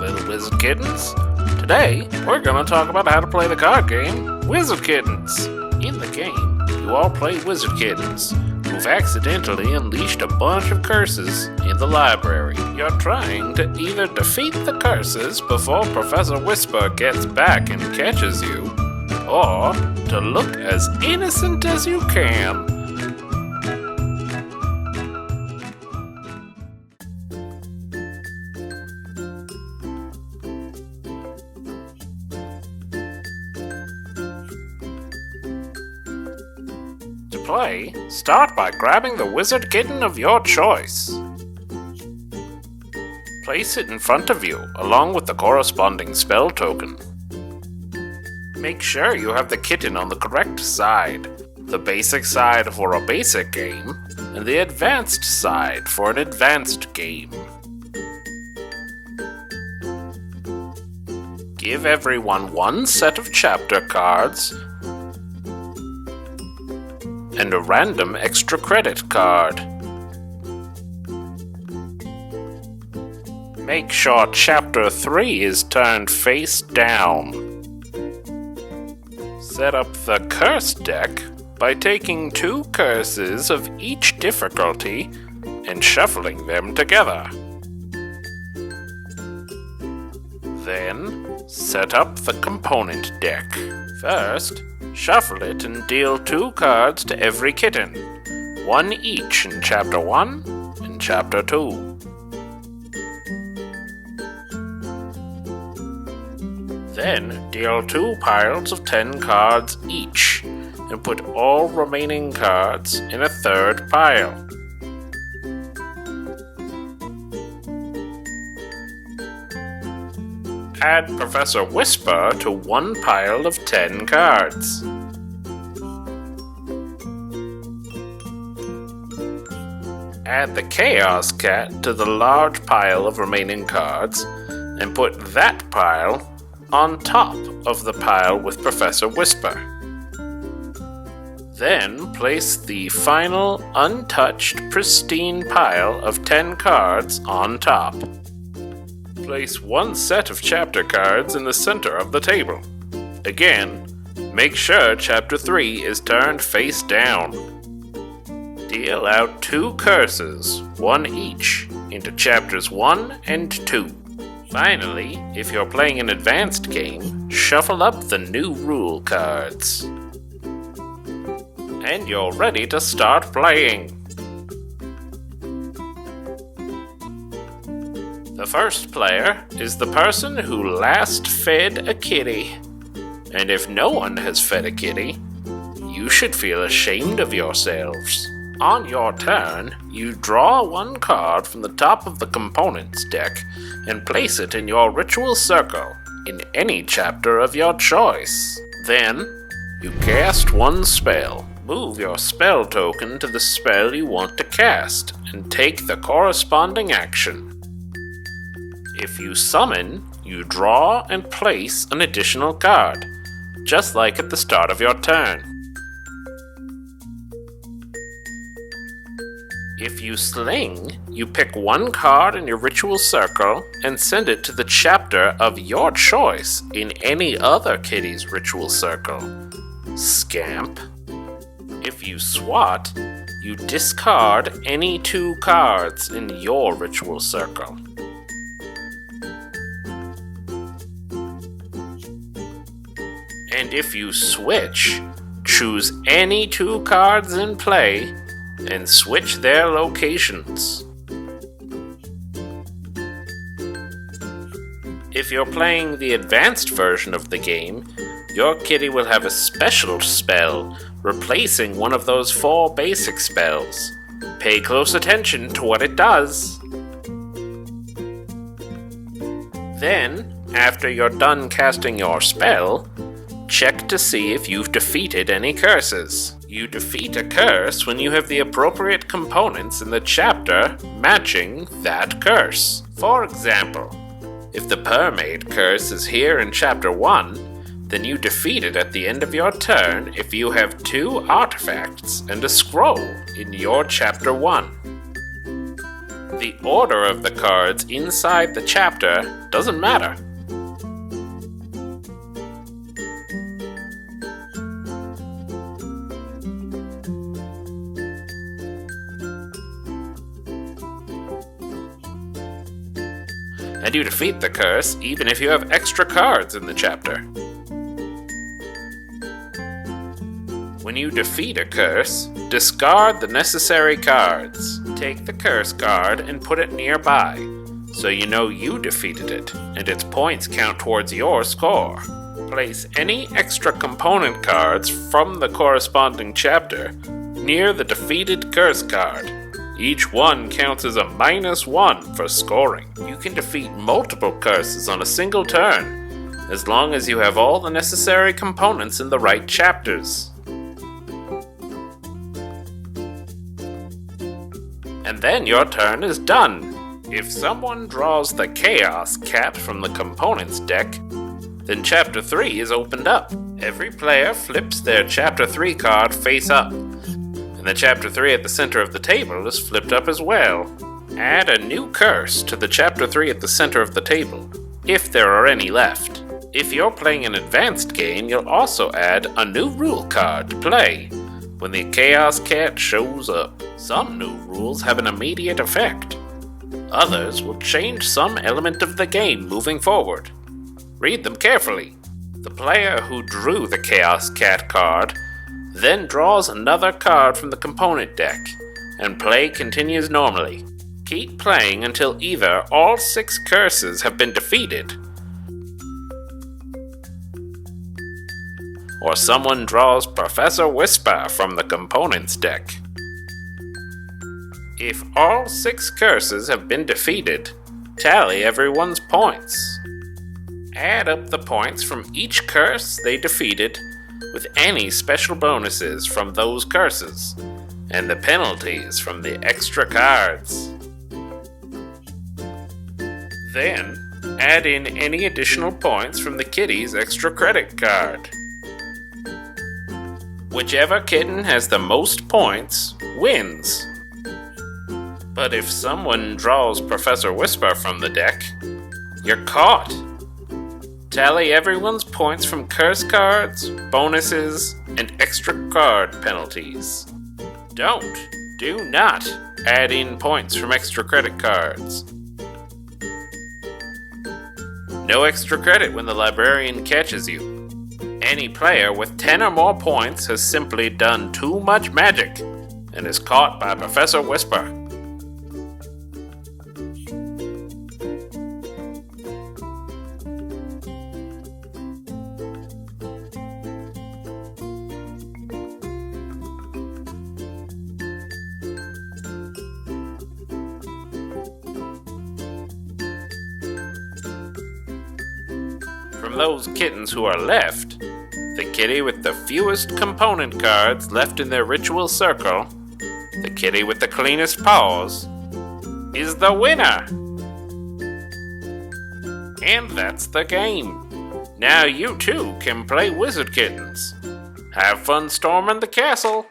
little Wizard Kittens. Today, we're gonna talk about how to play the card game, Wizard Kittens. In the game, you all play Wizard Kittens, who've accidentally unleashed a bunch of curses in the library. You're trying to either defeat the curses before Professor Whispurr gets back and catches you, or to look as innocent as you can. To play, start by grabbing the Wizard Kitten of your choice. Place it in front of you, along with the corresponding spell token. Make sure you have the kitten on the correct side, the basic side for a basic game, and the advanced side for an advanced game. Give everyone one set of chapter cards and a random extra credit card. Make sure Chapter 3 is turned face down. Set up the curse deck by taking 2 curses of each difficulty and shuffling them together. Then, set up the component deck. First, shuffle it and deal 2 cards to every kitten, 1 each in Chapter 1 and Chapter 2. Then deal 2 piles of 10 cards each, and put all remaining cards in a 3rd pile. Add Professor Whispurr to 1 pile of 10 cards. Add the Chaos Cat to the large pile of remaining cards, and put that pile on top of the pile with Professor Whispurr. Then place the final untouched pristine pile of 10 cards on top. Place 1 set of chapter cards in the center of the table. Again, make sure Chapter 3 is turned face down. Deal out 2 curses, 1 each, into Chapters 1 and 2. Finally, if you're playing an advanced game, shuffle up the new rule cards. And you're ready to start playing. The first player is the person who last fed a kitty. And if no one has fed a kitty, you should feel ashamed of yourselves. On your turn, you draw 1 card from the top of the components deck and place it in your ritual circle in any chapter of your choice. Then, you cast 1 spell. Move your spell token to the spell you want to cast and take the corresponding action. If you summon, you draw and place an additional card, just like at the start of your turn. If you sling, you pick 1 card in your ritual circle and send it to the chapter of your choice in any other kitty's ritual circle. Scamp. If you swat, you discard any 2 cards in your ritual circle. And if you switch, choose any 2 cards in play and switch their locations. If you're playing the advanced version of the game, your kitty will have a special spell replacing one of those 4 basic spells. Pay close attention to what it does. Then, after you're done casting your spell, check to see if you've defeated any curses. You defeat a curse when you have the appropriate components in the chapter matching that curse. For example, if the Permaid curse is here in Chapter 1, then you defeat it at the end of your turn if you have 2 artifacts and a scroll in your Chapter 1. The order of the cards inside the chapter doesn't matter. And you defeat the curse even if you have extra cards in the chapter. When you defeat a curse, discard the necessary cards. Take the curse card and put it nearby, so you know you defeated it, and its points count towards your score. Place any extra component cards from the corresponding chapter near the defeated curse card. Each one counts as a -1 for scoring. You can defeat multiple curses on a single turn, as long as you have all the necessary components in the right chapters. And then your turn is done. If someone draws the Chaos Cat from the components deck, then Chapter 3 is opened up. Every player flips their Chapter 3 card face up, and the Chapter 3 at the center of the table is flipped up as well. Add a new curse to the Chapter 3 at the center of the table, if there are any left. If you're playing an advanced game, you'll also add a new rule card to play when the Chaos Cat shows up. Some new rules have an immediate effect. Others will change some element of the game moving forward. Read them carefully. The player who drew the Chaos Cat card then draws another card from the component deck, and play continues normally. Keep playing until either all 6 curses have been defeated, or someone draws Professor Whispurr from the components deck. If all 6 curses have been defeated, tally everyone's points. Add up the points from each curse they defeated with any special bonuses from those curses, and the penalties from the extra cards. Then, add in any additional points from the kitty's extra credit card. Whichever kitten has the most points wins. But if someone draws Professor Whispurr from the deck, you're caught. Tally everyone's points from curse cards, bonuses, and extra card penalties. Do not add in points from extra credit cards. No extra credit when the librarian catches you. Any player with 10 or more points has simply done too much magic and is caught by Professor Whispurr. From those kittens who are left, the kitty with the fewest component cards left in their ritual circle, the kitty with the cleanest paws, is the winner! And that's the game. Now you too can play Wizard Kittens. Have fun storming the castle!